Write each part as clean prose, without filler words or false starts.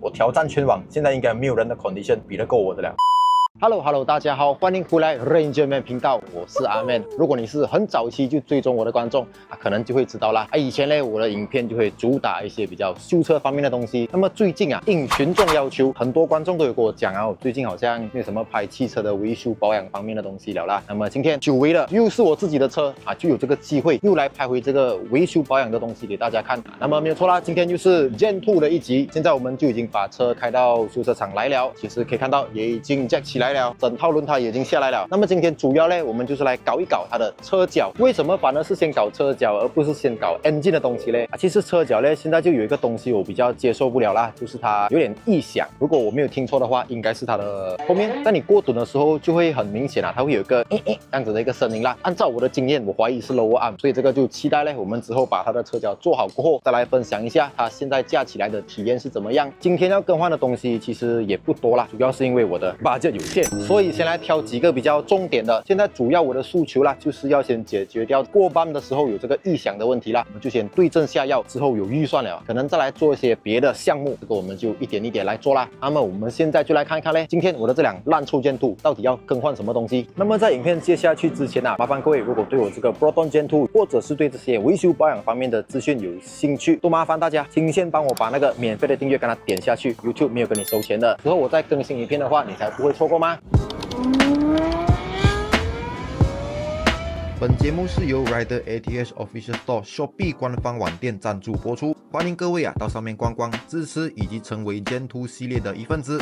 我挑战全网，现在应该没有人的 condition 比得过我的了。Hello， 大家好，欢迎回来 Rangerman 频道，我是阿 Man。如果你是很早期就追踪我的观众可能就会知道啦。以前呢，我的影片就会主打一些比较修车方面的东西。那么最近应群众要求，很多观众都有跟我讲我最近好像没有什么拍汽车的维修保养方面的东西了啦。那么今天久违了，又是我自己的车就有这个机会又来拍回这个维修保养的东西给大家看。那么没有错啦，今天又是 Gen 2的一集。现在我们就已经把车开到修车厂来了，其实可以看到也已经 jack 起来了，整套轮胎也已经下来了。那么今天主要呢，我们就是来搞一搞它的车脚。为什么反而是先搞车脚，而不是先搞 engine 的东西呢？其实车脚呢，现在就有一个东西我比较接受不了啦，就是它有点异响。如果我没有听错的话，应该是它的后面，在你过蹲的时候就会很明显它会有一个这样子的一个声音啦。按照我的经验，我怀疑是 lower arm， 所以这个就期待呢，我们之后把它的车脚做好过后，再来分享一下它现在架起来的体验是怎么样。今天要更换的东西其实也不多啦，主要是因为我的 budget 有限，所以先来挑几个比较重点的。现在主要我的诉求啦，就是要先解决掉过弯的时候有这个异响的问题啦。我们就先对症下药，之后有预算了，可能再来做一些别的项目，这个我们就一点一点来做啦。那么我们现在就来看一看嘞，今天我的这辆烂臭Gen 2到底要更换什么东西。那么在影片接下去之前麻烦各位如果对我这个 Proton Gen 2或者是对这些维修保养方面的资讯有兴趣，都麻烦大家请先帮我把那个免费的订阅给它点下去， YouTube 没有跟你收钱的，之后我再更新影片的话，你才不会错过吗？本节目是由 Rider ATS Official Store Shopee 官方网店赞助播出，欢迎各位到上面逛逛，支持以及成为 Gen 2系列的一份子。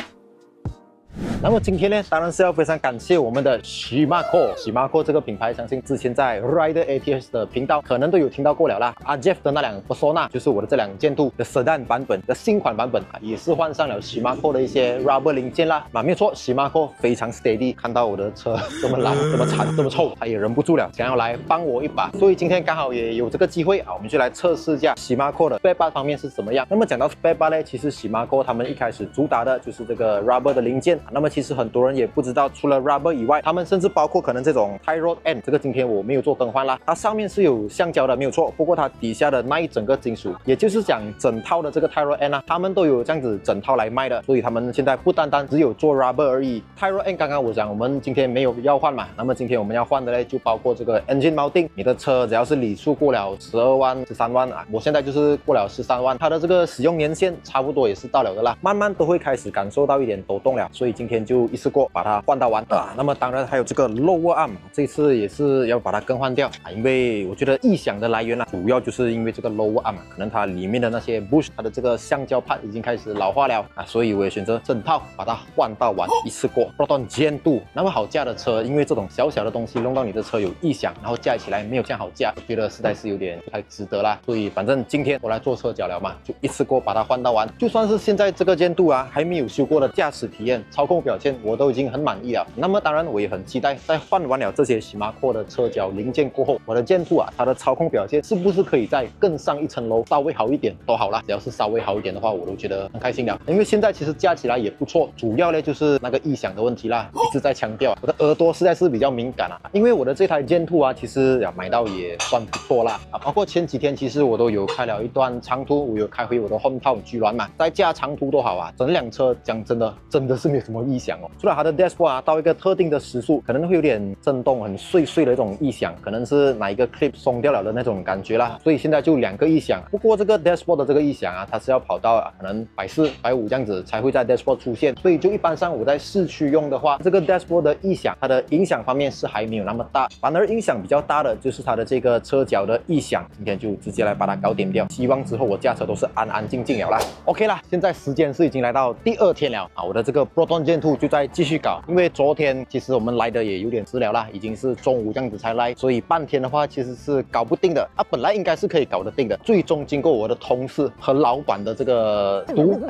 那么今天呢，当然是要非常感谢我们的 Shimako 这个品牌，相信之前在 Rider ATS 的频道可能都有听到过了啦。Jeff 的那辆 Persona 就是我的这辆Gen 2的 Sedan 版本的新款版本也是换上了 Shimako 的一些 rubber 零件啦。没有错 ，Shimako 非常 steady， 看到我的车这么烂、这么惨、这么臭，他也忍不住了，想要来帮我一把。所以今天刚好也有这个机会我们就来测试一下 Shimako 的 spare part 方面是怎么样。那么讲到 spare part 呢，其实 Shimako 他们一开始主打的就是这个 rubber 的零件。那么其实很多人也不知道，除了 rubber 以外，他们甚至包括可能这种 tie rod end， 这个今天我没有做更换啦，它上面是有橡胶的，没有错。不过它底下的那一整个金属，也就是讲整套的这个 tie rod end 他们都有这样子整套来卖的，所以他们现在不单单只有做 rubber 而已。tie rod end 刚刚我讲我们今天没有要换嘛，那么今天我们要换的呢，就包括这个 engine mounting。你的车只要是里数过了12万、13万我现在就是过了13万，它的这个使用年限差不多也是到了的啦，慢慢都会开始感受到一点抖动了，所以今天就一次过把它换到完那么当然还有这个 lower arm， 这次也是要把它更换掉因为我觉得异响的来源主要就是因为这个 lower arm 可能它里面的那些 bush， 它的这个橡胶 part 已经开始老化了所以我也选择整套把它换到完，一次过。Proton Gen 2那么好驾的车，因为这种小小的东西弄到你的车有异响，然后驾起来没有这样好驾，我觉得实在是有点不太值得啦。所以反正今天我来做车脚了嘛，就一次过把它换到完。就算是现在这个Gen 2还没有修过的驾驶体验、操控表现，我都已经很满意了。那么当然我也很期待，在换完了这些Shimako的车脚零件过后，我的Gen 2它的操控表现是不是可以再更上一层楼，稍微好一点都好啦。只要是稍微好一点的话，我都觉得很开心了。因为现在其实驾起来也不错，主要呢就是那个异响的问题啦，一直在强调。我的耳朵实在是比较敏感因为我的这台Gen 2其实买到也算不错啦包括前几天其实我都有开了一段长途，我有开回我的 hometown 居銮嘛，在驾长途都好整辆车讲真的是没有什么异响除了它的 dashboard到一个特定的时速可能会有点震动，很碎的一种异响，可能是哪一个 clip 松掉了的那种感觉啦。所以现在就2个异响。不过这个 dashboard 的这个异响它是要跑到可能140、150这样子才会在 dashboard 出现，所以就一般上我在市区用的话，这个 dashboard 的异响它的影响方面是还没有那么大，反而影响比较大的就是它的这个车脚的异响。今天就直接来把它搞点掉，希望之后我驾车都是安安静静了啦。OK 啦，现在时间是已经来到第2天了我的这个 Proton Gen 2就在继续搞，因为昨天其实我们来的也有点迟了啦，已经是中午这样子才来，所以半天的话其实是搞不定的本来应该是可以搞得定的，最终经过我的同事和老板的这个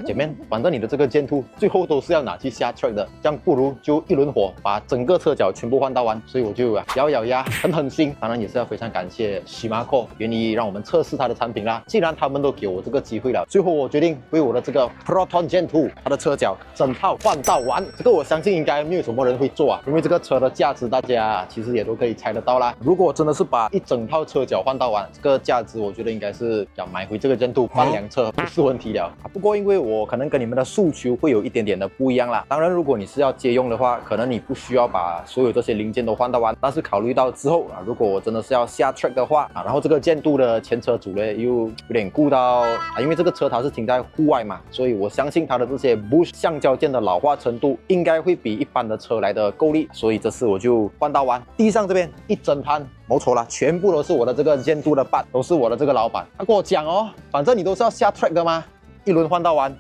姐妹，反正你的这个Gen 2最后都是要拿去下 track 的，这样不如就一轮火把整个车脚全部换到完，所以我就咬牙狠心，当然也是要非常感谢 Shimako 愿意让我们测试它的产品啦。既然他们都给我这个机会了，最后我决定为我的这个 Proton Gen 2它的车脚整套换到完。这个我相信应该没有什么人会做啊，因为这个车的价值大家其实也都可以猜得到啦。如果真的是把一整套车脚换到完，这个价值我觉得应该是要买回这个Gen 2换辆车不是问题了。不过因为我可能跟你们的诉求会有一点点的不一样啦。当然，如果你是要借用的话，可能你不需要把所有这些零件都换到完。但是考虑到之后啊，如果我真的是要下 track 的话啊，然后这个Gen 2的前车主呢又有点顾到啊，因为这个车它是停在户外嘛，所以我相信它的这些 bush 橡胶件的老化程度应该会比一般的车来的够力，所以这次我就换到完。地上这边一整盘。没错啦，全部都是我的这个Gen 2的 part， 都是我的这个老板。他跟我讲哦，反正你都是要下 track 的嘛，一轮换到完。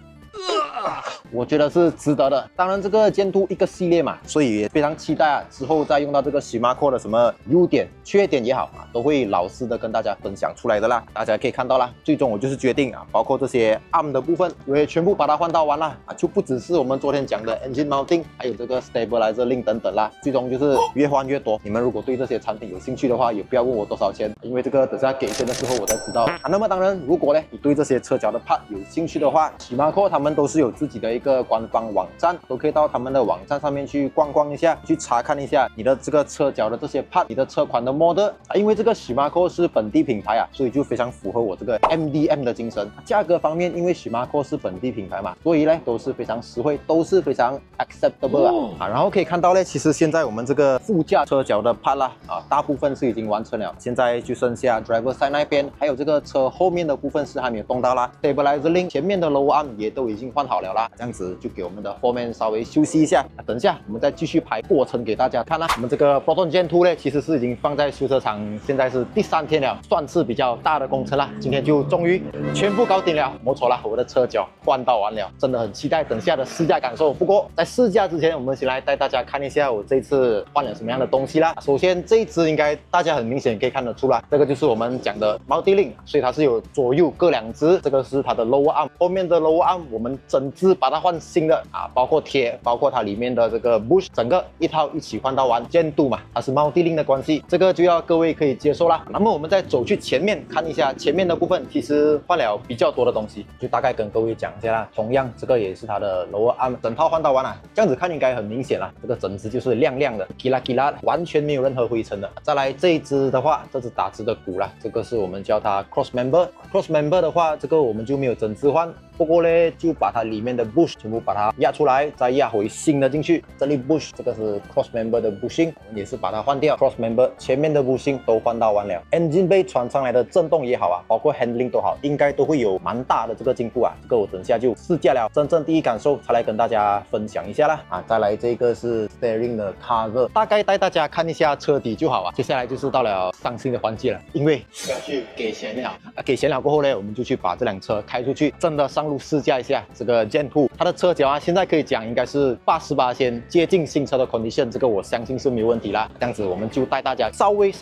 我觉得是值得的。当然，这个Gen 2一个系列嘛，所以也非常期待啊，之后再用到这个Shimano的什么优点、缺点也好啊，都会老实的跟大家分享出来的啦。大家可以看到啦，最终我就是决定啊，包括这些 arm 的部分，我也全部把它换到完啦啊，就不只是我们昨天讲的 engine mounting， 还有这个 stabilizer link 等等啦。最终就是越换越多。你们如果对这些产品有兴趣的话，也不要问我多少钱，因为这个等下给钱的时候我才知道啊。那么当然，如果呢你对这些车脚的 part 有兴趣的话，Shimano他们都是有自己的一个官方网站，都可以到他们的网站上面去逛逛一下，去查看一下你的这个车脚的这些 part， 你的车款的 model 啊，因为这个Shimano是本地品牌啊，所以就非常符合我这个 MDM 的精神。价格方面，因为Shimano是本地品牌嘛，所以呢都是非常实惠，都是非常 acceptable 啊。然后可以看到呢，其实现在我们这个副驾车脚的 part 啦啊，大部分是已经完成了，现在就剩下 driver side 那边，还有这个车后面的部分是还没有动到啦。Stabilizer link 前面的 lower arm 也都已经换好了啦，这样子就给我们的后面稍微休息一下。等一下我们再继续拍过程给大家看啦。我们这个 Proton Gen 2呢，其实是已经放在修车厂，现在是第3天了，算是比较大的工程啦。今天就终于全部搞定了，没错啦，我的车脚换到完了，真的很期待等下的试驾感受。不过在试驾之前，我们先来带大家看一下我这次换了什么样的东西啦。首先这一支应该大家很明显可以看得出来，这个就是我们讲的 Multi Link， 所以它是有左右各2支，这个是它的 lower arm， 后面的 lower arm 我们整支把它换新的啊，包括贴，包括它里面的这个 bush， 整个一套一起换到完。Gen 2嘛，它是 Multi Link 的关系，这个就要各位可以接受啦。那么我们再走去前面看一下前面的部分，其实换了比较多的东西，就大概跟各位讲一下啦。同样这个也是它的 lower arm， 整套换到完了，这样子看应该很明显啦，这个整支就是亮亮的 ，gila gila， 完全没有任何灰尘的。再来这一支的话，这支打直的鼓啦，这个是我们叫它 cross member。cross member 的话，这个我们就没有整支换。不过呢，就把它里面的 bush 全部把它压出来，再压回新的进去。这里 bush 这个是 cross member 的 bushing， 我们也是把它换掉。cross member 前面的 bushing 都换到完了。engine bay 传上来的震动也好啊，包括 handling 都好，应该都会有蛮大的这个进步啊。这个我等下就试驾了，真正第一感受才来跟大家分享一下啦。啊，再来这个是 steering 的 cover， 大概带大家看一下车底就好啊。接下来就是到了伤心的环节了，因为要去给钱了。给钱了过后呢，我们就去把这辆车开出去，真的上路试驾一下这个Gen 2，它的车脚啊，现在可以讲应该是88%接近新车的 condition， 这个我相信是没有问题啦。这样子我们就带大家稍微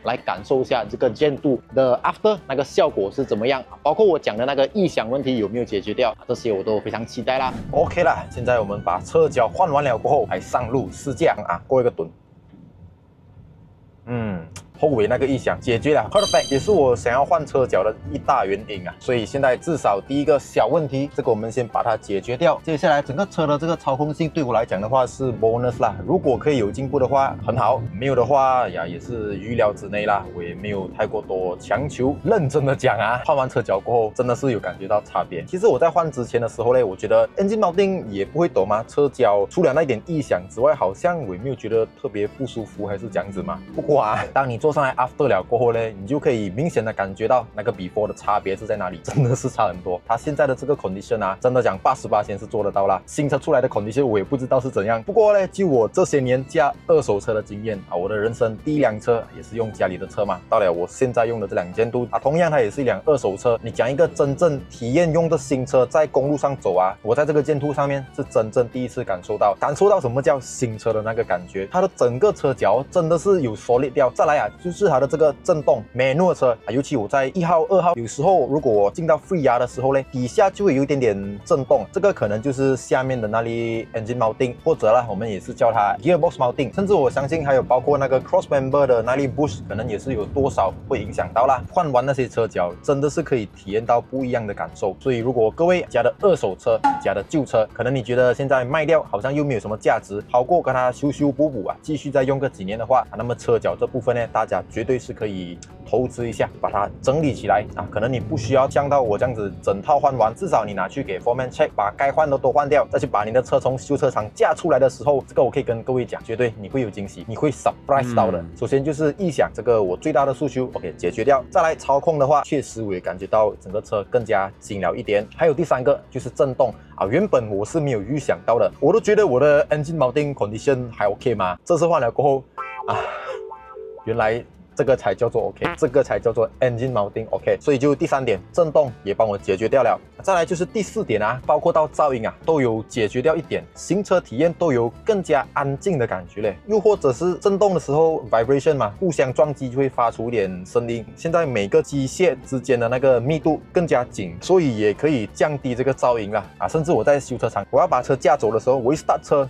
来感受一下这个Gen 2的 after 那个效果是怎么样，包括我讲的那个异响问题有没有解决掉，这些我都非常期待啦。OK 啦，现在我们把车脚换完了过后，来上路试驾啊，过一个蹲。后尾那个异响解决了 ，perfect， 也是我想要换车脚的一大原因啊。所以现在至少第一个小问题，这个我们先把它解决掉。接下来整个车的这个操控性对我来讲的话是 bonus 啦，如果可以有进步的话很好，没有的话呀也是预料之内啦。我也没有太过多强求。认真的讲啊，换完车脚过后真的是有感觉到差别。其实我在换之前的时候呢，我觉得 engine mounting 也不会抖嘛，车脚除了那一点异响之外，好像我也没有觉得特别不舒服还是这样子嘛。不过啊，当你坐上来 after 了过后呢，你就可以明显的感觉到那个 before 的差别是在哪里，真的是差很多。它现在的这个 condition 啊，真的讲88%是做得到啦。新车出来的 condition 我也不知道是怎样。不过呢，就我这些年驾二手车的经验啊，我的人生第一辆车也是用家里的车嘛，到了我现在用的这辆Gen 2啊，同样它也是一辆二手车。你讲一个真正体验用的新车在公路上走啊，我在这个Gen 2上面是真正第一次感受到什么叫新车的那个感觉。它的整个车脚真的是有solid掉。再来啊，就是它的这个震动 manual 车啊，尤其我在1号、2号，有时候如果我进到 free 牙的时候呢，底下就会有一点点震动，这个可能就是下面的那里 engine mounting， 或者啦，我们也是叫它 gearbox mounting， 甚至我相信还有包括那个 cross member 的那里 bush， 可能也是有多少会影响到啦。换完那些车脚，真的是可以体验到不一样的感受。所以如果各位家的二手车、家的旧车，可能你觉得现在卖掉好像又没有什么价值，好过跟它修修补补啊，继续再用个几年的话，那么车脚这部分呢，大家绝对是可以投资一下，把它整理起来啊。可能你不需要像到我这样子整套换完，至少你拿去给 foreman check， 把该换的都换掉，再去把你的车从修车厂架出来的时候，这个我可以跟各位讲，绝对你会有惊喜，你会 surprise 到的。首先就是异响，这个我最大的诉求 OK 解决掉。再来操控的话，确实我也感觉到整个车更加轻了一点。还有第3个就是震动啊，原本我是没有预想到的，我都觉得我的 engine mounting condition 还 OK 吗？这次换了过后啊，原来这个才叫做 OK， 这个才叫做 engine mounting OK， 所以就第3点，震动也帮我解决掉了。再来就是第4点啊，包括到噪音啊，都有解决掉一点，行车体验都有更加安静的感觉嘞。又或者是震动的时候 vibration 嘛，互相撞击就会发出一点声音。现在每个机械之间的那个密度更加紧，所以也可以降低这个噪音啦。啊，甚至我在修车厂，我要把车架走的时候，我一 start 车。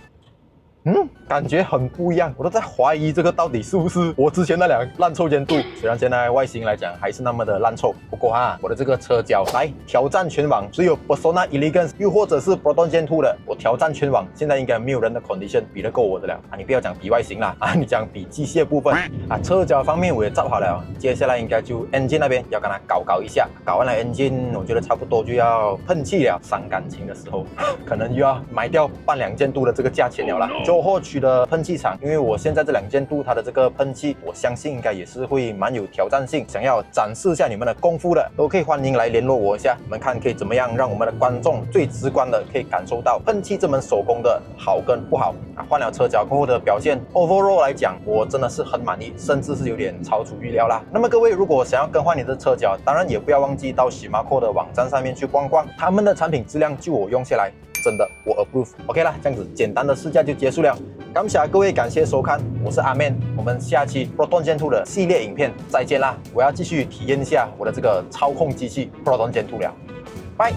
感觉很不一样，我都在怀疑这个到底是不是我之前那辆烂臭监督。虽然现在外形来讲还是那么的烂臭，不过我的这个车脚来挑战全网，只有 Persona Elegance 又或者是 Proton Gen 2的，我挑战全网，现在应该没有人的 condition 比得过我的了啊！你不要讲比外形啦啊，你讲比机械部分啊，车脚方面我也造好了，接下来应该就 engine 那边要跟它搞一下，搞完了 engine， 我觉得差不多就要喷气了，伤感情的时候，可能又要买掉半辆监督的这个价钱了啦。州后区的喷气厂，因为我现在这2件度它的这个喷气，我相信应该也是会蛮有挑战性。想要展示一下你们的功夫的，都可以欢迎来联络我一下，我们看可以怎么样让我们的观众最直观的可以感受到喷气这门手工的好跟不好啊。换了车脚过后的表现 ，overall 来讲，我真的是很满意，甚至是有点超出预料啦。那么各位如果想要更换你的车脚，当然也不要忘记到Shimano的网站上面去逛逛，他们的产品质量就我用下来。真的，我 approve。OK 啦，这样子简单的试驾就结束了。感谢各位，感谢收看，我是阿 Man， 我们下期 Proton Gen 2的系列影片再见啦！我要继续体验一下我的这个操控机器 Proton Gen 2了，拜。